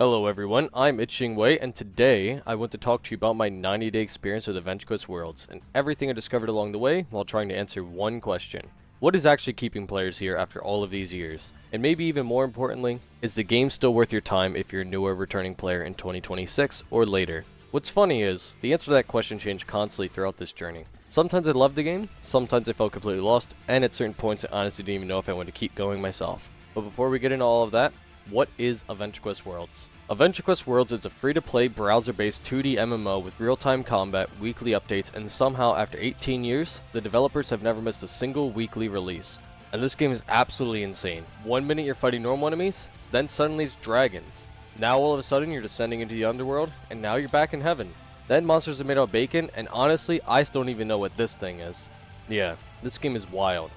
Hello everyone, I'm Wei, and today I want to talk to you about my 90-day experience with AQWorlds and everything I discovered along the way while trying to answer one question. What is actually keeping players here after all of these years? And maybe even more importantly, is the game still worth your time if you're a newer returning player in 2026 or later? What's funny is, the answer to that question changed constantly throughout this journey. Sometimes I loved the game, sometimes I felt completely lost, and at certain points I honestly didn't even know if I wanted to keep going myself. But before we get into all of that, what is AQWorlds? AQWorlds is a free-to-play, browser-based 2D MMO with real-time combat, weekly updates, and somehow after 18 years, the developers have never missed a single weekly release. And this game is absolutely insane. 1 minute you're fighting normal enemies, then suddenly it's dragons. Now all of a sudden you're descending into the underworld, and now you're back in heaven. Then monsters are made out of bacon, and honestly, I still don't even know what this thing is. Yeah, this game is wild.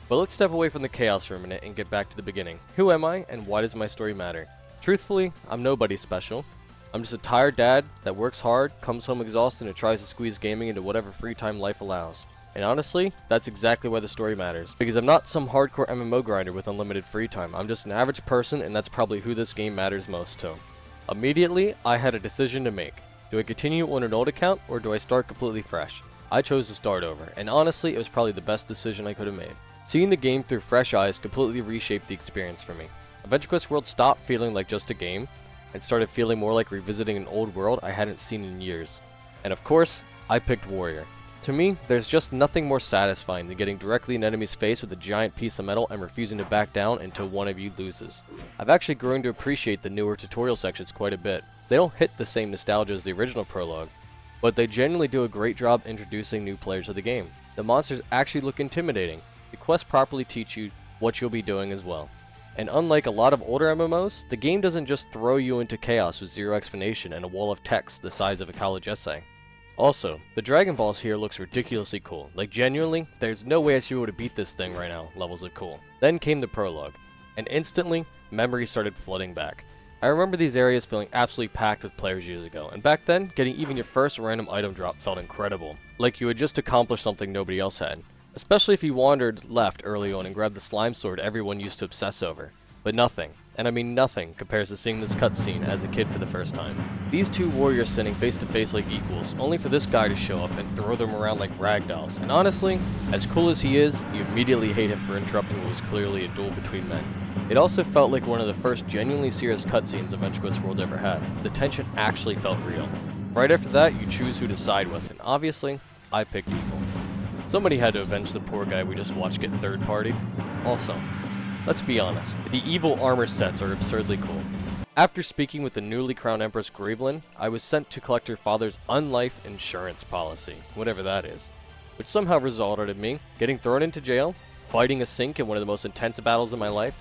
But let's step away from the chaos for a minute and get back to the beginning. Who am I, and why does my story matter? Truthfully, I'm nobody special. I'm just a tired dad that works hard, comes home exhausted, and tries to squeeze gaming into whatever free time life allows. And honestly, that's exactly why the story matters. Because I'm not some hardcore MMO grinder with unlimited free time. I'm just an average person, and that's probably who this game matters most to. Immediately, I had a decision to make. Do I continue on an old account, or do I start completely fresh? I chose to start over, and honestly, it was probably the best decision I could have made. Seeing the game through fresh eyes completely reshaped the experience for me. AQWorlds stopped feeling like just a game, and started feeling more like revisiting an old world I hadn't seen in years. And of course, I picked Warrior. To me, there's just nothing more satisfying than getting directly in an enemy's face with a giant piece of metal and refusing to back down until one of you loses. I've actually grown to appreciate the newer tutorial sections quite a bit. They don't hit the same nostalgia as the original prologue, but they genuinely do a great job introducing new players to the game. The monsters actually look intimidating. The quests properly teach you what you'll be doing as well. And unlike a lot of older MMOs, the game doesn't just throw you into chaos with zero explanation and a wall of text the size of a college essay. Also, the Dragon Balls here looks ridiculously cool. Like genuinely, there's no way I should be able to beat this thing right now, levels of cool. Then came the prologue, and instantly, memories started flooding back. I remember these areas feeling absolutely packed with players years ago, and back then, getting even your first random item drop felt incredible. Like you had just accomplished something nobody else had. Especially if you wandered left early on and grabbed the slime sword everyone used to obsess over. But nothing, and I mean nothing, compares to seeing this cutscene as a kid for the first time. These two warriors standing face to face like equals, only for this guy to show up and throw them around like ragdolls. And honestly, as cool as he is, you immediately hate him for interrupting what was clearly a duel between men. It also felt like one of the first genuinely serious cutscenes AQWorlds ever had. The tension actually felt real. Right after that, you choose who to side with, and obviously, I picked evil. Somebody had to avenge the poor guy we just watched get third-partied. Also, let's be honest, the evil armor sets are absurdly cool. After speaking with the newly crowned Empress Gravelyn, I was sent to collect her father's unlife insurance policy, whatever that is, which somehow resulted in me getting thrown into jail, fighting a sink in one of the most intense battles of my life,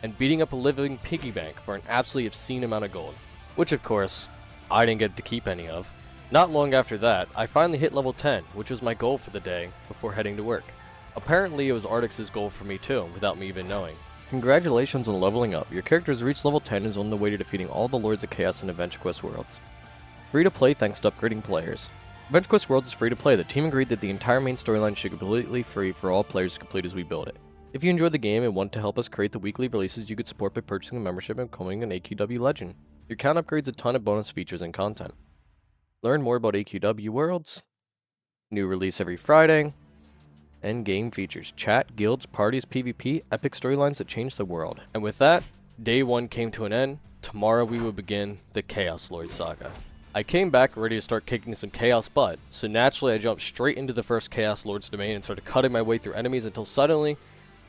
and beating up a living piggy bank for an absolutely obscene amount of gold, which of course, I didn't get to keep any of. Not long after that, I finally hit level 10, which was my goal for the day, before heading to work. Apparently it was Artix's goal for me too, without me even knowing. Congratulations on leveling up, your character has reached level 10 and is on the way to defeating all the Lords of Chaos in AQWorlds. Free to play thanks to upgrading players. AQWorlds is free to play. The team agreed that the entire main storyline should be completely free for all players to complete as we build it. If you enjoyed the game and want to help us create the weekly releases, you could support by purchasing a membership and becoming an AQW legend. Your account upgrades a ton of bonus features and content. Learn more about AQWorlds, new release every Friday, and game features, chat, guilds, parties, PvP, epic storylines that change the world. And with that, day 1 came to an end. Tomorrow we will begin the Chaos Lord saga. I came back ready to start kicking some chaos butt, so naturally I jumped straight into the first Chaos Lord's domain and started cutting my way through enemies until suddenly,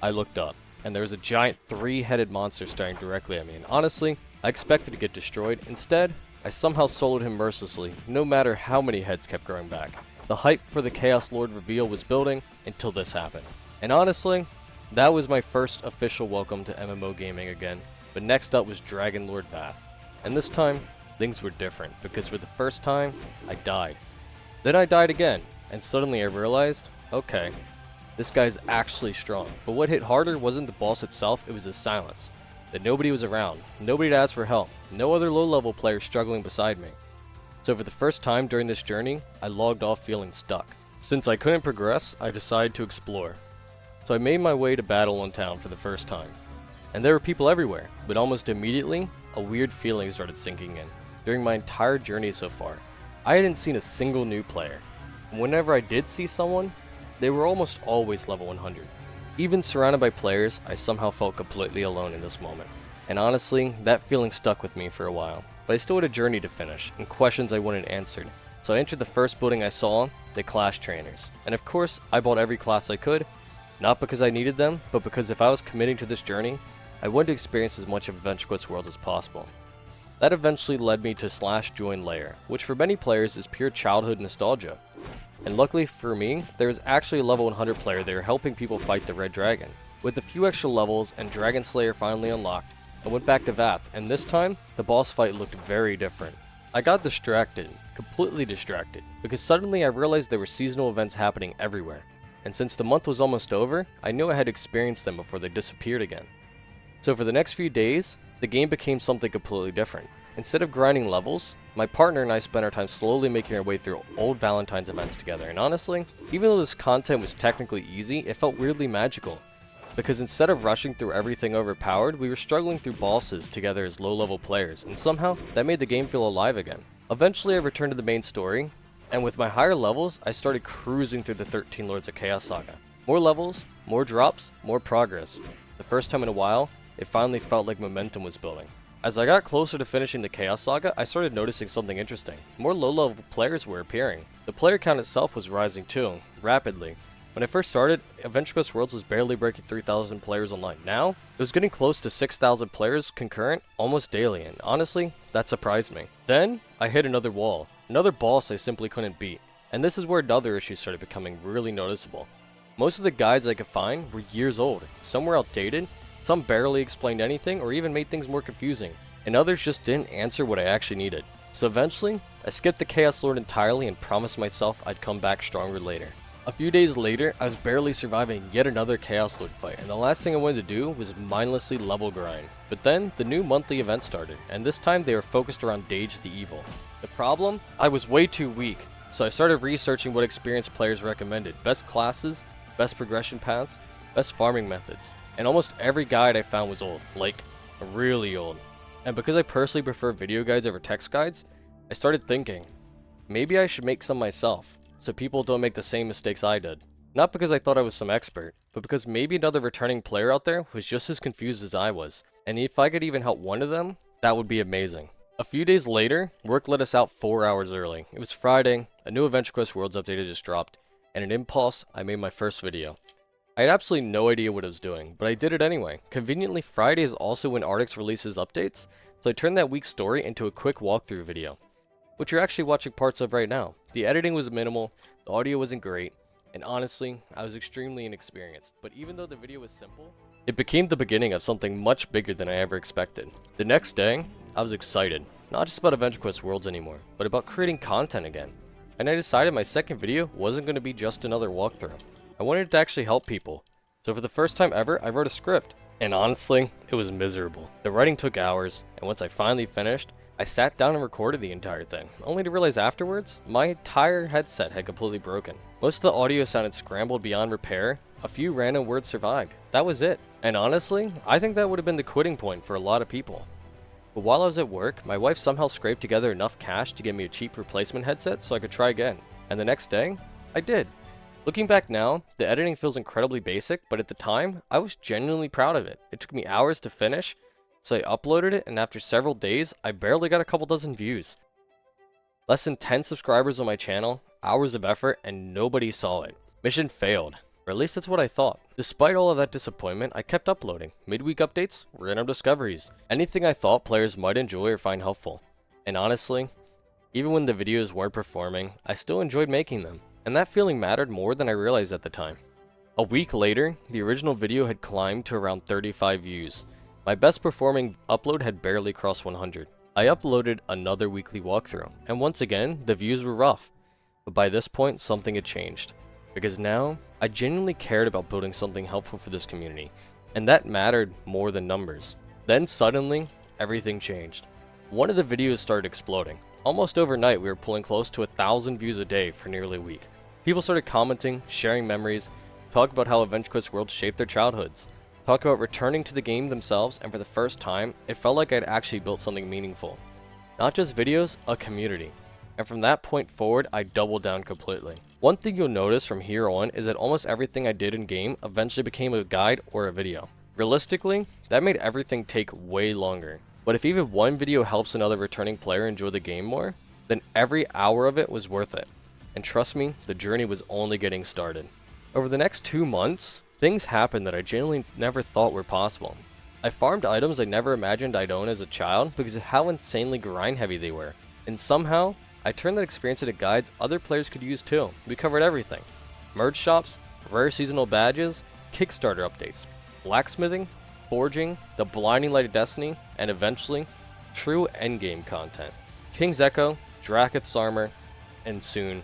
I looked up, and there was a giant 3-headed monster staring directly at me, and honestly, I expected to get destroyed. Instead, I somehow soloed him mercilessly, no matter how many heads kept growing back. The hype for the Chaos Lord reveal was building until this happened. And honestly, that was my first official welcome to MMO gaming again. But next up was Dragon Lord Vath. And this time, things were different, because for the first time, I died. Then I died again, and suddenly I realized, okay, this guy's actually strong. But what hit harder wasn't the boss itself, it was his silence. That nobody was around, nobody to ask for help, no other low-level players struggling beside me. So for the first time during this journey, I logged off feeling stuck. Since I couldn't progress, I decided to explore. So I made my way to Battle in Town for the first time. And there were people everywhere, but almost immediately, a weird feeling started sinking in. During my entire journey so far, I hadn't seen a single new player. And whenever I did see someone, they were almost always level 100. Even surrounded by players, I somehow felt completely alone in this moment. And honestly, that feeling stuck with me for a while. But I still had a journey to finish, and questions I wanted answered. So I entered the first building I saw, the class trainers. And of course, I bought every class I could, not because I needed them, but because if I was committing to this journey, I wanted to experience as much of Adventure Quest Worlds as possible. That eventually led me to /join layer, which for many players is pure childhood nostalgia. And luckily for me, there was actually a level 100 player there helping people fight the Red Dragon. With a few extra levels and Dragon Slayer finally unlocked, I went back to Vath, and this time, the boss fight looked very different. I got distracted, completely distracted, because suddenly I realized there were seasonal events happening everywhere. And since the month was almost over, I knew I had experienced them before they disappeared again. So for the next few days, the game became something completely different. Instead of grinding levels, my partner and I spent our time slowly making our way through old Valentine's events together, and honestly, even though this content was technically easy, it felt weirdly magical. Because instead of rushing through everything overpowered, we were struggling through bosses together as low-level players, and somehow, that made the game feel alive again. Eventually I returned to the main story, and with my higher levels, I started cruising through the 13 Lords of Chaos saga. More levels, more drops, more progress. The first time in a while, it finally felt like momentum was building. As I got closer to finishing the Chaos Saga, I started noticing something interesting. More low-level players were appearing. The player count itself was rising too, rapidly. When I first started, Adventure Quest Worlds was barely breaking 3,000 players online. Now, it was getting close to 6,000 players concurrent almost daily, and honestly, that surprised me. Then, I hit another wall, another boss I simply couldn't beat, and this is where another issue started becoming really noticeable. Most of the guides I could find were years old, some were outdated, some barely explained anything or even made things more confusing, and others just didn't answer what I actually needed. So eventually, I skipped the Chaos Lord entirely and promised myself I'd come back stronger later. A few days later, I was barely surviving yet another Chaos Lord fight, and the last thing I wanted to do was mindlessly level grind. But then, the new monthly event started, and this time they were focused around Dage the Evil. The problem? I was way too weak, so I started researching what experienced players recommended. Best classes, best progression paths, best farming methods. And almost every guide I found was old, like, really old. And because I personally prefer video guides over text guides, I started thinking, maybe I should make some myself, so people don't make the same mistakes I did. Not because I thought I was some expert, but because maybe another returning player out there was just as confused as I was, and if I could even help one of them, that would be amazing. A few days later, work let us out 4 hours early. It was Friday, a new Adventure Quest Worlds update had just dropped, and in impulse, I made my first video. I had absolutely no idea what I was doing, but I did it anyway. Conveniently, Friday is also when Artix releases updates, so I turned that week's story into a quick walkthrough video, which you're actually watching parts of right now. The editing was minimal, the audio wasn't great, and honestly, I was extremely inexperienced, but even though the video was simple, it became the beginning of something much bigger than I ever expected. The next day, I was excited, not just about Adventure Quest Worlds anymore, but about creating content again. And I decided my second video wasn't going to be just another walkthrough. I wanted it to actually help people. So for the first time ever, I wrote a script. And honestly, it was miserable. The writing took hours, and once I finally finished, I sat down and recorded the entire thing, only to realize afterwards, my entire headset had completely broken. Most of the audio sounded scrambled beyond repair, a few random words survived. That was it. And honestly, I think that would have been the quitting point for a lot of people. But while I was at work, my wife somehow scraped together enough cash to get me a cheap replacement headset so I could try again. And the next day, I did. Looking back now, the editing feels incredibly basic, but at the time, I was genuinely proud of it. It took me hours to finish, so I uploaded it, and after several days, I barely got a couple dozen views. Less than 10 subscribers on my channel, hours of effort, and nobody saw it. Mission failed. Or at least that's what I thought. Despite all of that disappointment, I kept uploading. Midweek updates, random discoveries, anything I thought players might enjoy or find helpful. And honestly, even when the videos weren't performing, I still enjoyed making them. And that feeling mattered more than I realized at the time. A week later, the original video had climbed to around 35 views. My best performing upload had barely crossed 100. I uploaded another weekly walkthrough, and once again, the views were rough. But by this point, something had changed. Because now, I genuinely cared about building something helpful for this community, and that mattered more than numbers. Then suddenly, everything changed. One of the videos started exploding. Almost overnight, we were pulling close to 1,000 views a day for nearly a week. People started commenting, sharing memories, talking about how Adventure Quest Worlds shaped their childhoods. Talk about returning to the game themselves, and for the first time, it felt like I'd actually built something meaningful. Not just videos, a community. And from that point forward, I doubled down completely. One thing you'll notice from here on is that almost everything I did in game eventually became a guide or a video. Realistically, that made everything take way longer. But if even one video helps another returning player enjoy the game more, then every hour of it was worth it. And trust me, the journey was only getting started. Over the next 2 months, things happened that I genuinely never thought were possible. I farmed items I never imagined I'd own as a child because of how insanely grind heavy they were. And somehow, I turned that experience into guides other players could use too. We covered everything. Merge shops, rare seasonal badges, Kickstarter updates, blacksmithing, forging, the blinding light of destiny, and eventually, true endgame content. King's Echo, Dracoth's armor, and soon,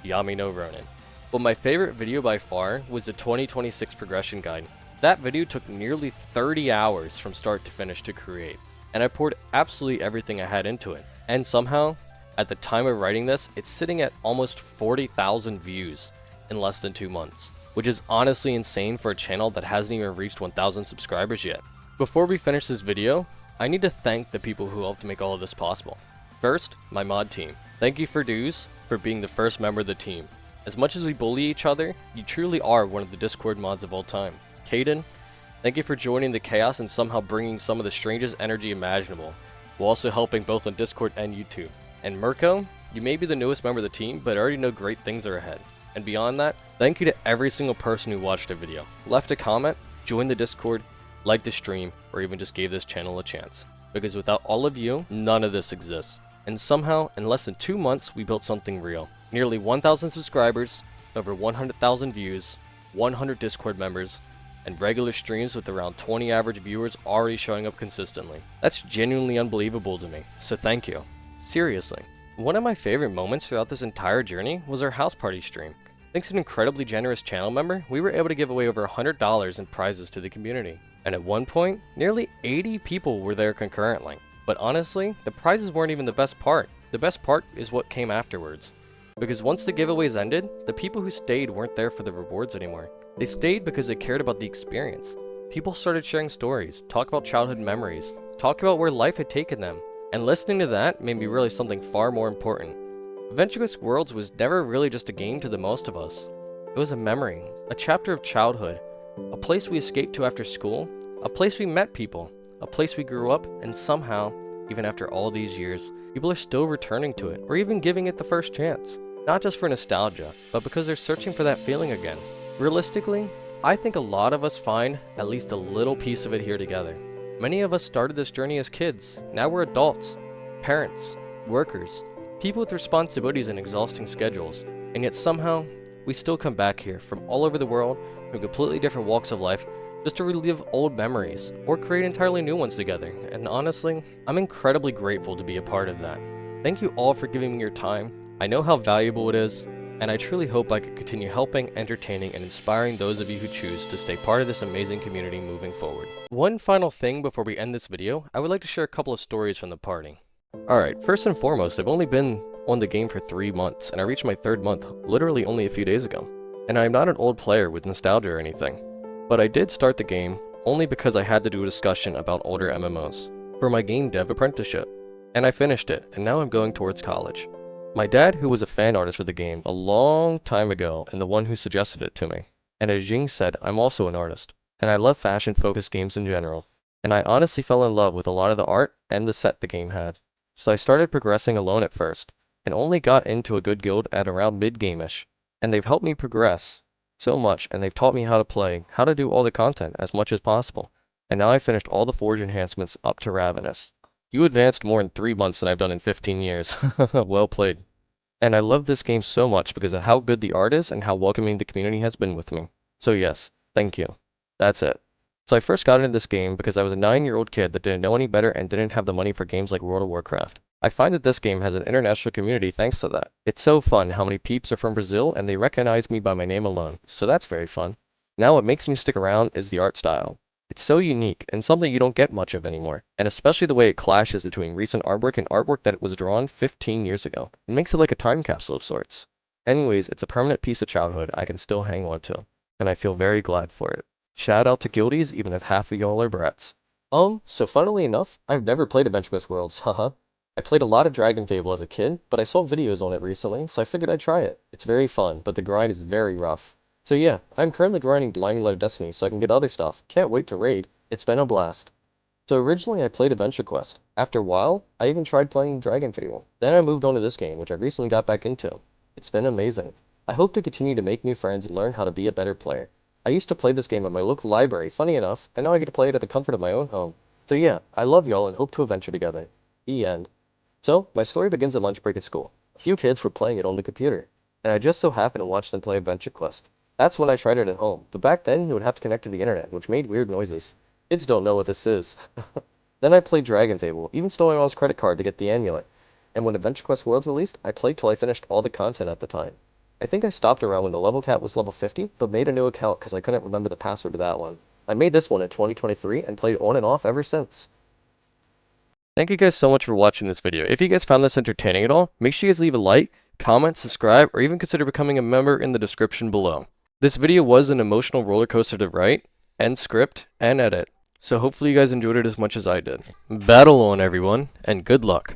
Yami no Ronin. But my favorite video by far was the 2026 progression guide. That video took nearly 30 hours from start to finish to create, and I poured absolutely everything I had into it. And somehow, at the time of writing this, it's sitting at almost 40,000 views in less than 2 months, which is honestly insane for a channel that hasn't even reached 1,000 subscribers yet. Before we finish this video, I need to thank the people who helped make all of this possible. First, my mod team. Thank you for Dues for being the first member of the team. As much as we bully each other, you truly are one of the Discord mods of all time. Caden, thank you for joining the chaos and somehow bringing some of the strangest energy imaginable, while also helping both on Discord and YouTube. And Mirko, you may be the newest member of the team, but I already know great things are ahead. And beyond that, thank you to every single person who watched the video, left a comment, joined the Discord, liked the stream, or even just gave this channel a chance. Because without all of you, none of this exists. And somehow, in less than 2 months, we built something real. Nearly 1,000 subscribers, over 100,000 views, 100 Discord members, and regular streams with around 20 average viewers already showing up consistently. That's genuinely unbelievable to me, so thank you. Seriously. One of my favorite moments throughout this entire journey was our house party stream. Thanks to an incredibly generous channel member, we were able to give away over $100 in prizes to the community. And at one point, nearly 80 people were there concurrently. But honestly, the prizes weren't even the best part. The best part is what came afterwards. Because once the giveaways ended, the people who stayed weren't there for the rewards anymore. They stayed because they cared about the experience. People started sharing stories, talk about childhood memories, talk about where life had taken them. And listening to that made me realize something far more important. AQWorlds was never really just a game to the most of us. It was a memory, a chapter of childhood, a place we escaped to after school, a place we met people, a place we grew up, and somehow, even after all these years, people are still returning to it, or even giving it the first chance. Not just for nostalgia, but because they're searching for that feeling again. Realistically, I think a lot of us find at least a little piece of it here together. Many of us started this journey as kids, now we're adults, parents, workers, people with responsibilities and exhausting schedules, and yet somehow, we still come back here from all over the world, from completely different walks of life, just to relive old memories, or create entirely new ones together, and honestly, I'm incredibly grateful to be a part of that. Thank you all for giving me your time. I know how valuable it is, and I truly hope I can continue helping, entertaining, and inspiring those of you who choose to stay part of this amazing community moving forward. One final thing before we end this video, I would like to share a couple of stories from the party. Alright, first and foremost, I've only been on the game for 3 months, and I reached my 3rd month literally only a few days ago. And I'm not an old player with nostalgia or anything, but I did start the game only because I had to do a discussion about older MMOs for my game dev apprenticeship. And I finished it, and now I'm going towards college. My dad, who was a fan artist for the game a long time ago, and the one who suggested it to me. And as Jing said, I'm also an artist, and I love fashion-focused games in general. And I honestly fell in love with a lot of the art and the set the game had. So I started progressing alone at first, and only got into a good guild at around mid-game-ish. And they've helped me progress so much, and they've taught me how to play, how to do all the content as much as possible. And now I finished all the Forge enhancements up to Ravenous. You advanced more in 3 months than I've done in 15 years. Well played. And I love this game so much because of how good the art is and how welcoming the community has been with me. So yes, thank you. That's it. So I first got into this game because I was a 9-year-old kid that didn't know any better and didn't have the money for games like World of Warcraft. I find that this game has an international community thanks to that. It's so fun how many peeps are from Brazil and they recognize me by my name alone, so that's very fun. Now what makes me stick around is the art style. It's so unique and something you don't get much of anymore, and especially the way it clashes between recent artwork and artwork that was drawn 15 years ago. It makes it like a time capsule of sorts. Anyways, it's a permanent piece of childhood I can still hang on to, and I feel very glad for it. Shout out to guildies, even if half of y'all are brats. So funnily enough, I've never played Adventure Quest Worlds, haha. I played a lot of Dragon Fable as a kid, but I saw videos on it recently, so I figured I'd try it. It's very fun, but the grind is very rough. So yeah, I'm currently grinding Blinding Light of Destiny so I can get other stuff. Can't wait to raid. It's been a blast. So originally I played Adventure Quest. After a while, I even tried playing Dragon Fable. Then I moved on to this game, which I recently got back into. It's been amazing. I hope to continue to make new friends and learn how to be a better player. I used to play this game at my local library, funny enough, and now I get to play it at the comfort of my own home. So yeah, I love y'all and hope to adventure together. The end. So, my story begins at lunch break at school. A few kids were playing it on the computer, and I just so happened to watch them play Adventure Quest. That's when I tried it at home, but back then you would have to connect to the internet, which made weird noises. Kids don't know what this is. Then I played Dragon Fable, even stole my mom's credit card to get the amulet. And when Adventure Quest Worlds released, I played till I finished all the content at the time. I think I stopped around when the level cap was level 50, but made a new account because I couldn't remember the password to that one. I made this one in 2023 and played on and off ever since. Thank you guys so much for watching this video. If you guys found this entertaining at all, make sure you guys leave a like, comment, subscribe, or even consider becoming a member in the description below. This video was an emotional roller coaster to write, and script, and edit, so hopefully you guys enjoyed it as much as I did. Battle on everyone, and good luck.